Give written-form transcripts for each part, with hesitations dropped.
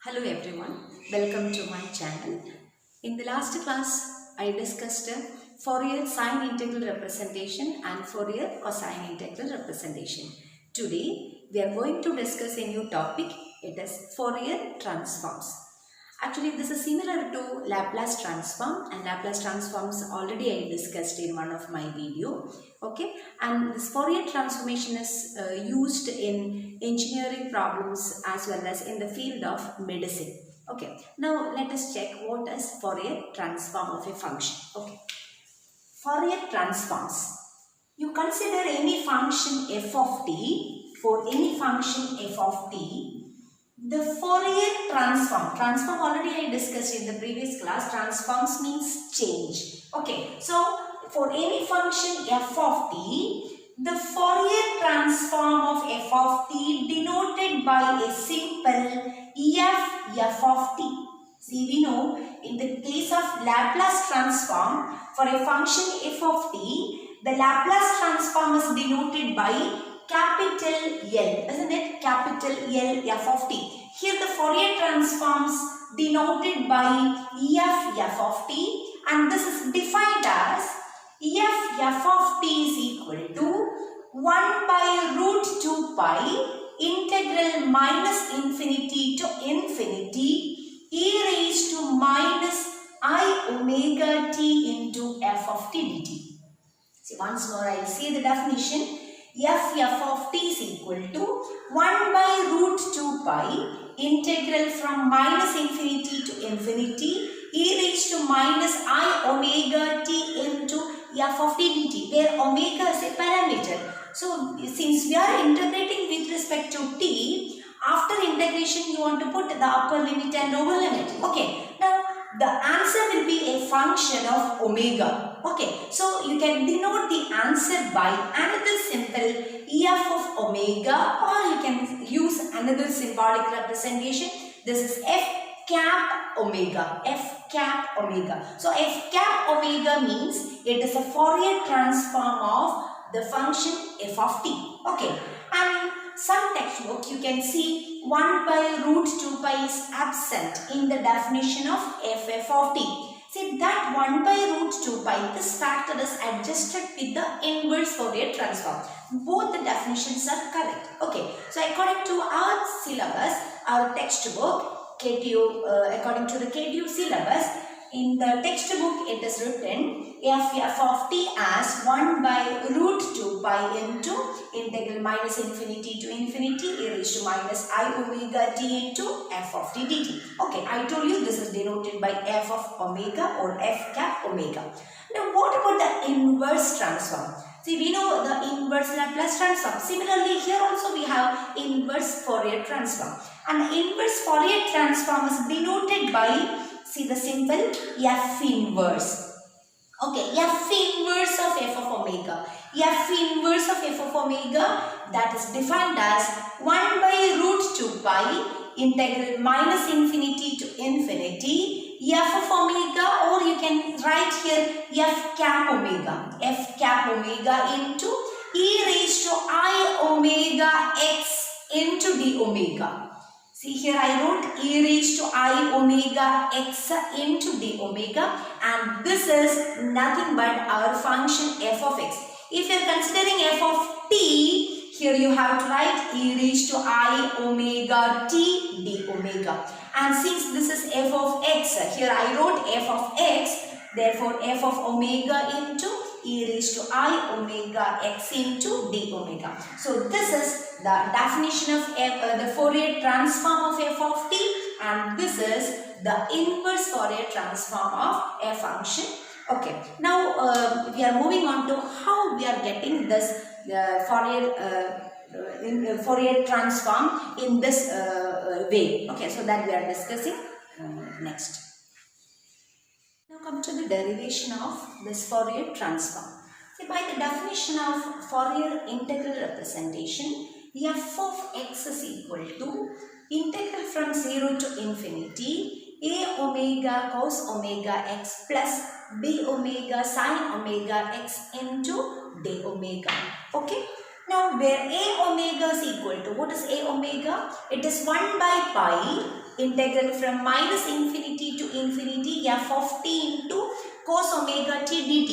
Hello everyone, welcome to my channel. In the last class, I discussed Fourier sine integral representation and Fourier cosine integral representation. Today, we are going to discuss a new topic, it is Fourier transforms. Actually, this is similar to Laplace transform, and Laplace transforms already I discussed in one of my video. Okay, and this Fourier transformation is used in engineering problems as well as in the field of medicine. Okay, now let us check what is Fourier transform of a function. Okay, Fourier transforms. You consider any function f of t, for any function f of t, the Fourier transform already I discussed in the previous class. Transforms means change. Okay, so for any function f of t, the Fourier transform of f of t denoted by a simple f of t. See, we know in the case of Laplace transform for a function f of t, the Laplace transform is denoted by capital L, isn't it? Capital L f of t. Here the Fourier transforms denoted by f of t, and this is defined as f of t is equal to 1 by root 2 pi integral minus infinity to infinity e raised to minus I omega t into f of t dt. See, once more I will say the definition. F of t is equal to 1 by root 2 pi integral from minus infinity to infinity e raised to minus I omega t into f of t dt, where omega is a parameter. So, since we are integrating with respect to t, after integration you want to put the upper limit and lower limit. Okay, now the answer will be a function of omega. Okay, so you can denote the answer by another simple f of omega, or you can use another symbolic representation. This is f cap omega. F cap omega. So f cap omega means it is a Fourier transform of the function f of t. Okay, and some textbook you can see 1 by root 2 pi is absent in the definition of f of t. See, that 1 by root 2 pi, this factor is adjusted with the inverse Fourier transform. Both the definitions are correct. Okay, so according to our syllabus, our textbook, KTU, according to the KTU syllabus, in the textbook it is written f of t as 1 by root 2 pi into integral minus infinity to infinity e raised to minus I omega t into f of t dt. Okay, I told you this is denoted by f of omega or f cap omega. Now what about the inverse transform? See, we know the inverse Laplace transform. Similarly, here also we have inverse Fourier transform. And inverse Fourier transform is denoted by, see the simple f inverse. Okay, f inverse of f of omega. F inverse of f of omega, that is defined as 1 by root 2 pi integral minus infinity to infinity f of omega, or you can write here f cap omega. F cap omega into e raised to I omega x into d omega. See, here I wrote e raised to I omega x into d omega, and this is nothing but our function f of x. If you are considering f of t, here you have to write e raised to I omega t d omega. And since this is f of x, here I wrote f of x, therefore f of omega into e raised to I omega x into d omega. So this is the definition of the Fourier transform of f of t, and this is the inverse Fourier transform of a function. Okay, now we are moving on to how we are getting this Fourier transform in this way. Okay, so that we are discussing next. Now come to the derivation of this Fourier transform. See, by the definition of Fourier integral representation, f of x is equal to integral from 0 to infinity a omega cos omega x plus b omega sin omega x into d omega. Okay. Now where a omega is equal to, what is a omega? It is 1 by pi integral from minus infinity to infinity f of t into cos omega t dt,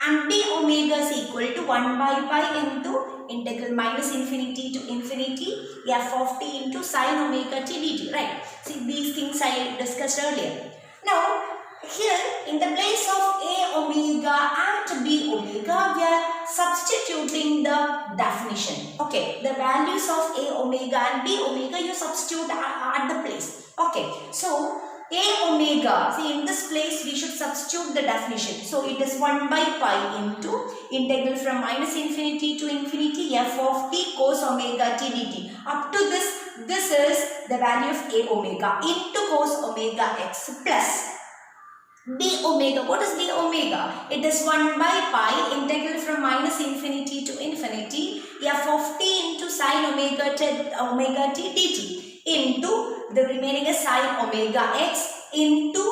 and d omega is equal to 1 by pi into integral minus infinity to infinity f of t into sin omega t dt, right? See, these things I discussed earlier. Now, here in the place of a omega and b omega, we are substituting the definition. Okay, the values of a omega and b omega you substitute at the place. Okay, so a omega, see, in this place we should substitute the definition. So it is 1 by pi into integral from minus infinity to infinity f of t cos omega t dt. Up to this is the value of a omega into cos omega x plus d omega. What is d omega? It is 1 by pi integral from minus infinity to infinity f of t into sin omega t dt into the remaining is sin omega x into,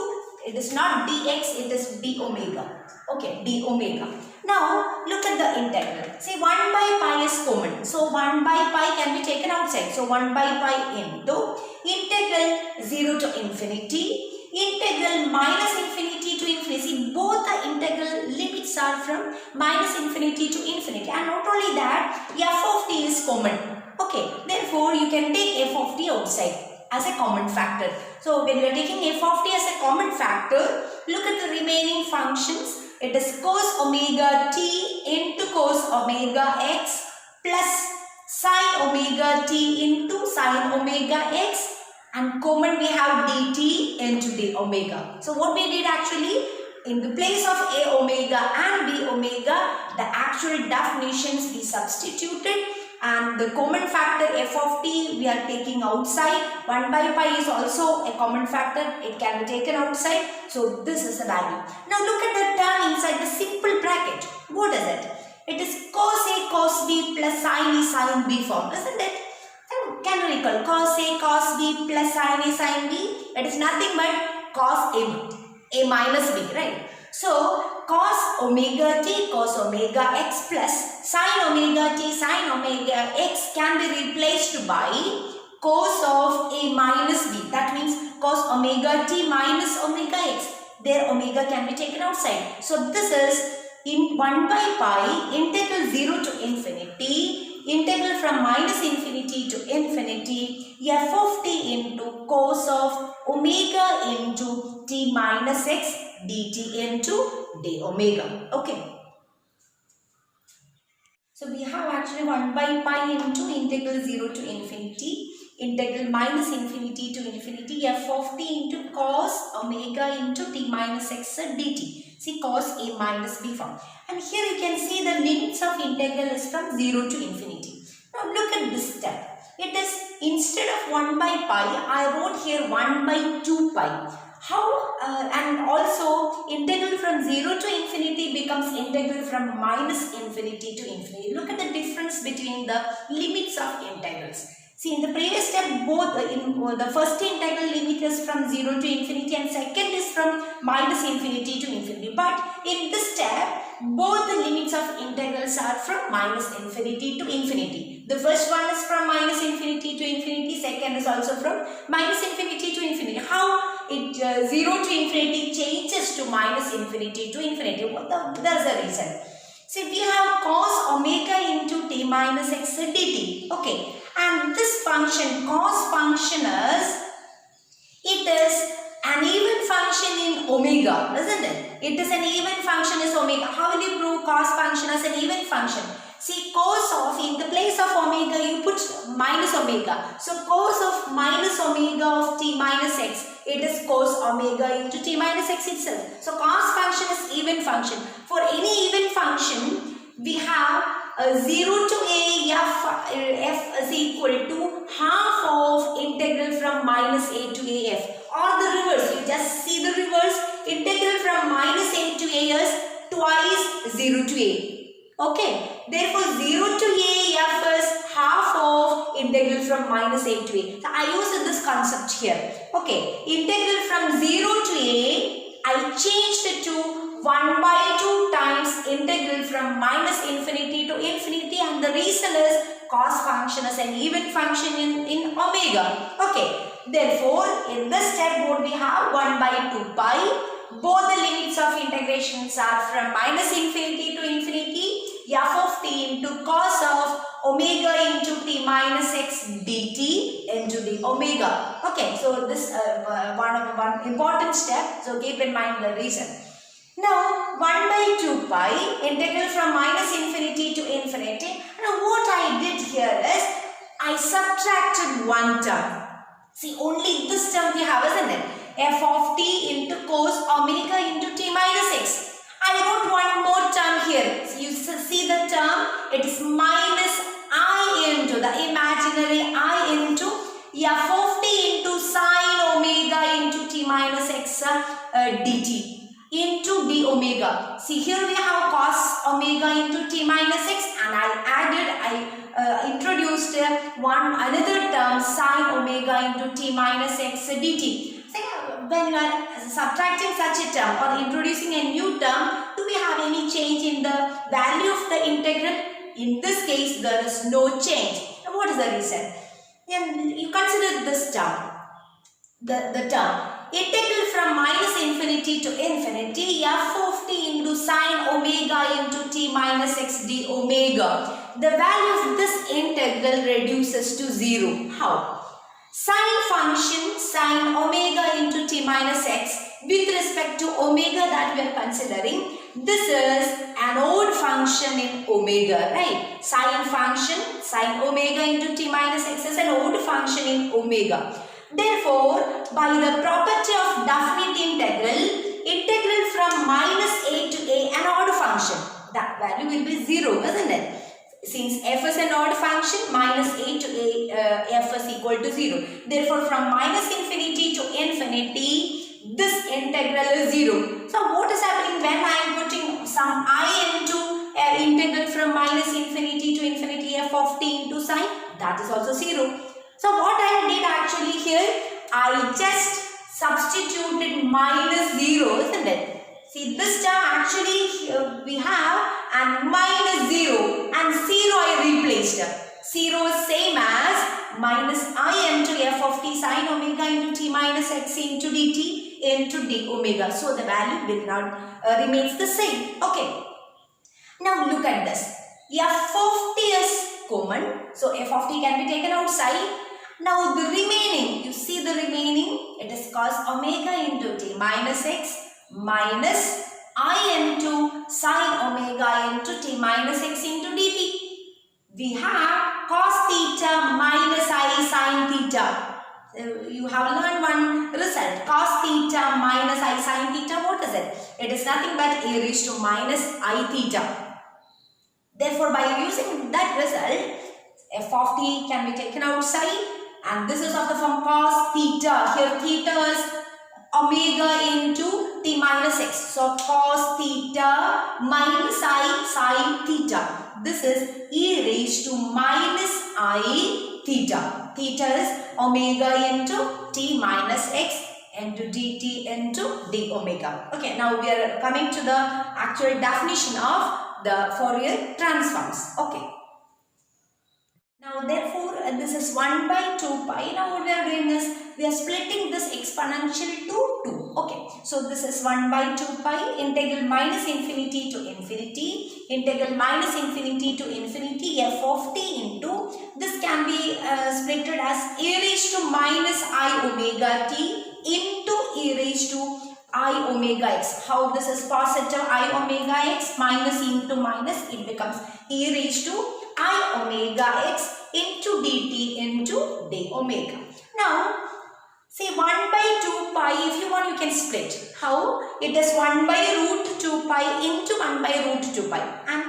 it is not dx, it is d omega. Okay, d omega. Now look at the integral. See, 1 by pi is common. So 1 by pi can be taken outside. So 1 by pi into integral 0 to infinity, integral minus infinity to infinity. See, both the integral limits are from minus infinity to infinity. And not only that, f of t is common. Okay, therefore you can take f of t outside as a common factor. So when you are taking f of t as a common factor, look at the remaining functions. It is cos omega t into cos omega x plus sin omega t into sin omega x, and common we have dt into d omega. So what we did actually, in the place of a omega and b omega, the actual definitions we substituted, and the common factor f of t we are taking outside. 1 by pi is also a common factor, it can be taken outside. So this is the value. Now look at the term inside the simple bracket. What is it? It is cos a cos b plus sin a sin b form, isn't it? And can you recall cos a cos b plus sin a sin b? It is nothing but cos a minus b, right? So cos omega t cos omega x plus sin omega t sin omega x can be replaced by cos of a minus b. That means cos omega t minus omega x. Their omega can be taken outside. So this is in 1 by pi integral 0 to infinity, integral from minus infinity to infinity, f of t into cos of omega into t minus x dt into d omega. Okay. So we have actually 1 by pi into integral 0 to infinity, integral minus infinity to infinity, f of t into cos omega into t minus x dt. See, cos a minus b form. And here you can see the limits of integral is from 0 to infinity. Now look at this step. It is, instead of 1 by pi, I wrote here 1 by 2 pi. How and also integral from 0 to infinity becomes integral from minus infinity to infinity. Look at the difference between the limits of integrals. See, in the previous step, both the first integral limit is from 0 to infinity and second is from minus infinity to infinity. But in this step, both the limits of integrals are from minus infinity to infinity. The first one is from minus infinity to infinity, second is also from minus infinity to infinity. How it 0 to infinity changes to minus infinity to infinity? There's a reason. See, we have cos omega into t minus x dt. Okay. And this function, cos function is, it is an even function in omega, isn't it? It is an even function is omega. How will you prove cos function as an even function? See, cos of, in the place of omega, you put minus omega. So, cos of minus omega of t minus x, it is cos omega into t minus x itself. So, cos function is even function. For any even function, we have 0 to a f is equal to half of integral from minus a to a f, or the reverse. You just see the reverse. Integral from minus a to a is twice 0 to a. Okay. Therefore, 0 to a f is half of integral from minus a to a. So, I use this concept here. Okay. Integral from 0 to a, I changed it to 1 by 2 times integral from minus infinity to infinity, and the reason is cos function is an even function in omega. Okay. Therefore, in this step what we have 1 by 2 pi. Both the limits of integrations are from minus infinity to infinity. F of t into cos of omega into t minus x dt into the omega. Okay, so this one important step. So keep in mind the reason. Now 1 by 2 pi integral from minus infinity to infinity. Now what I did here is I subtracted one term. See, only this term we have, isn't it? F of t into cos omega into t minus x. I wrote one more term here. So you see the term, it is minus I into the imaginary I into f of t into sine omega into t minus x dt into d omega. See, here we have cos omega into t minus x, and I introduced another term sine omega into t minus x dt. So when you are subtracting such a term or introducing a new term, do we have any change in the value of the integral? In this case, there is no change. Now, what is the reason? Then you consider this term, the term integral from minus infinity to infinity f of t into sine omega into t minus x d omega. The value of this integral reduces to 0. How? Sine function sine omega into t minus x with respect to omega that we are considering. This is an odd function in omega, right? Sine function sine omega into t minus x is an odd function in omega. Therefore, by the property of definite integral from minus a to a, an odd function, that value will be 0, isn't it? Since f is an odd function, minus a to a, f is equal to 0. Therefore, from minus infinity to infinity, this integral is 0. So, what is happening when I am putting some I into integral from minus infinity to infinity f of t into sine? That is also 0. So, what I did actually here, I just substituted minus 0, isn't it? See, this term actually we have and minus 0 and 0 I replaced. 0 is same as minus I into f of t sine omega into t minus x into dt into d omega. So, the value will not remains the same. Okay. Now, look at this. F of t is common. So, f of t can be taken outside. Now, the remaining, you see the remaining, it is cos omega into t minus x minus I into sine omega into t minus x into dt. We have cos theta minus I sine theta. You have learned one result. Cos theta minus I sine theta. What is it? It is nothing but a raised to minus I theta. Therefore, by using that result, f of t can be taken outside. And this is of the form cos theta. Here theta is omega into t minus x. So cos theta minus I sin theta. This is e raised to minus I theta. Theta is omega into t minus x into dt into d omega. Okay, now we are coming to the actual definition of the Fourier transforms. Okay. Now, therefore, this is 1 by 2 pi. Now, what we are doing is, we are splitting this exponential to 2. Okay. So, this is 1 by 2 pi integral minus infinity to infinity. Integral minus infinity to infinity f of t into, this can be splitted as e raised to minus I omega t into e raised to I omega x. How this is positive I omega x minus into minus, it becomes e raised to I omega x into dt into d omega. Now, say 1 by 2 pi, if you want you can split. How? It is 1 by root 2 pi into 1 by root 2 pi. And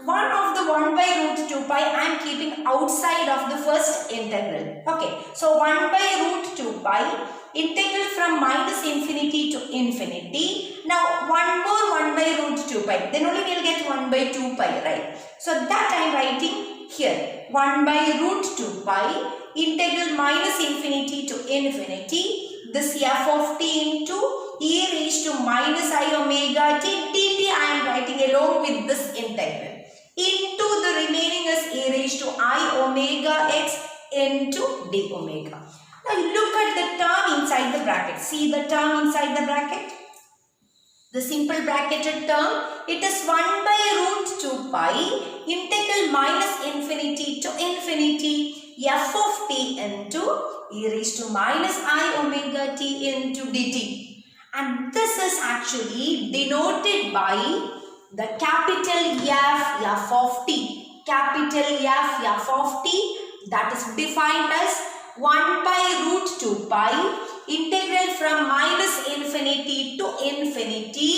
one of the 1 by root 2 pi I am keeping outside of the first integral. Okay. So, 1 by root 2 pi integral from minus infinity to infinity. Now, one more 1 by root 2 pi. Then only we will get 1 by 2 pi, right? So, that I am writing here. 1 by root 2 pi integral minus infinity to infinity. This f of t into e raised to minus I omega t dt I am writing along with this integral. Into the remaining is e raised to I omega x into d omega. Now look at the term inside the bracket. See the term inside the bracket? The simple bracketed term, it is 1 by root 2 pi integral minus infinity to infinity f of t into e raised to minus I omega t into dt. And this is actually denoted by the capital F of t. Capital F of t, that is defined as 1 by root 2 pi integral from minus infinity to infinity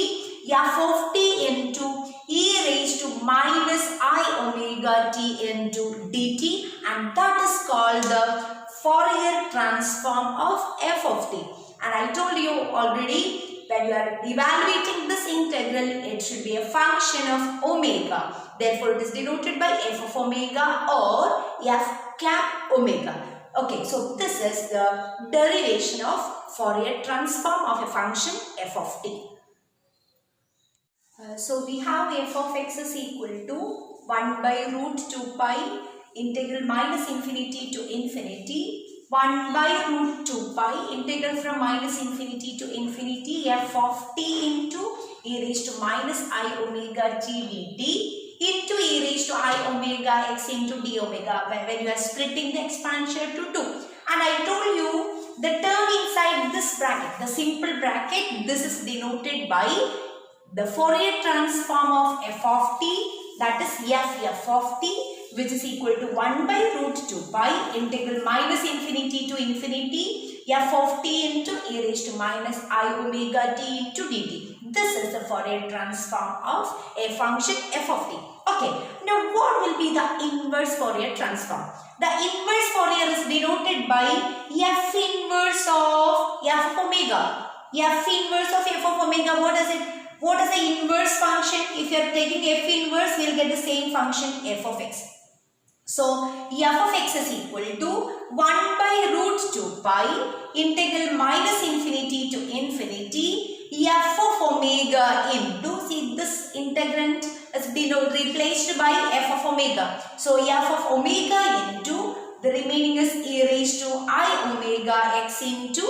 f of t into e raised to minus I omega t into dt, and that is called the Fourier transform of f of t. And I told you already, when you are evaluating this integral, it should be a function of omega. Therefore, it is denoted by f of omega or f cap omega. Okay, so this is the derivation of Fourier transform of a function f of t. So we have f of x is equal to 1 by root 2 pi integral minus infinity to infinity 1 by root 2 pi integral from minus infinity to infinity f of t into e raised to minus I omega t dt into e raised to I omega x into d omega when you are splitting the exponential to 2. And I told you the term inside this bracket, the simple bracket, this is denoted by the Fourier transform of f of t, that is f of t, which is equal to 1 by root 2 pi integral minus infinity to infinity f of t into e raised to minus I omega t into dt. This is the Fourier transform of a function f of t. Okay, now what will be the inverse Fourier transform? The inverse Fourier is denoted by f inverse of f of omega. F inverse of f of omega, what is it? What is the inverse function? If you are taking f inverse, we will get the same function f of x. So, f of x is equal to 1 by root 2 pi integral minus infinity to infinity f of omega into, see this integrand is replaced by f of omega. So, f of omega into, the remaining is e raised to I omega x into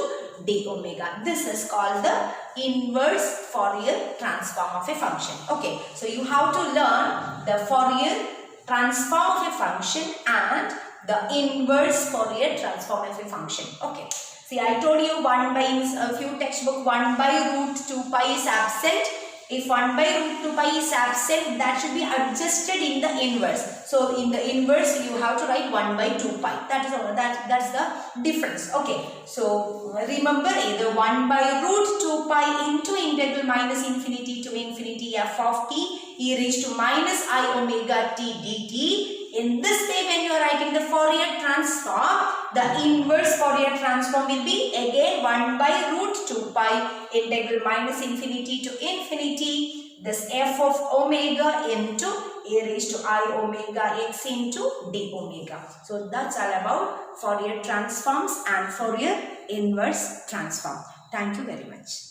d omega. This is called the inverse Fourier transform of a function. Okay, so you have to learn the Fourier transform of a function and the inverse Fourier transform of a function. Okay, see I told you 1 by, in a few textbook 1 by root 2 pi is absent. If 1 by root 2 pi is absent, that should be adjusted in the inverse. So in the inverse, you have to write 1 by 2 pi. That's the difference. Okay. So remember, either 1 by root 2 pi into integral minus infinity to infinity f of t e raised to minus I omega t dt. In this way, when you are writing the Fourier transform, the inverse Fourier transform will be again 1 by root 2 pi integral minus infinity to infinity this f of omega into e raised to I omega x into d omega. So that's all about Fourier transforms and Fourier inverse transform. Thank you very much.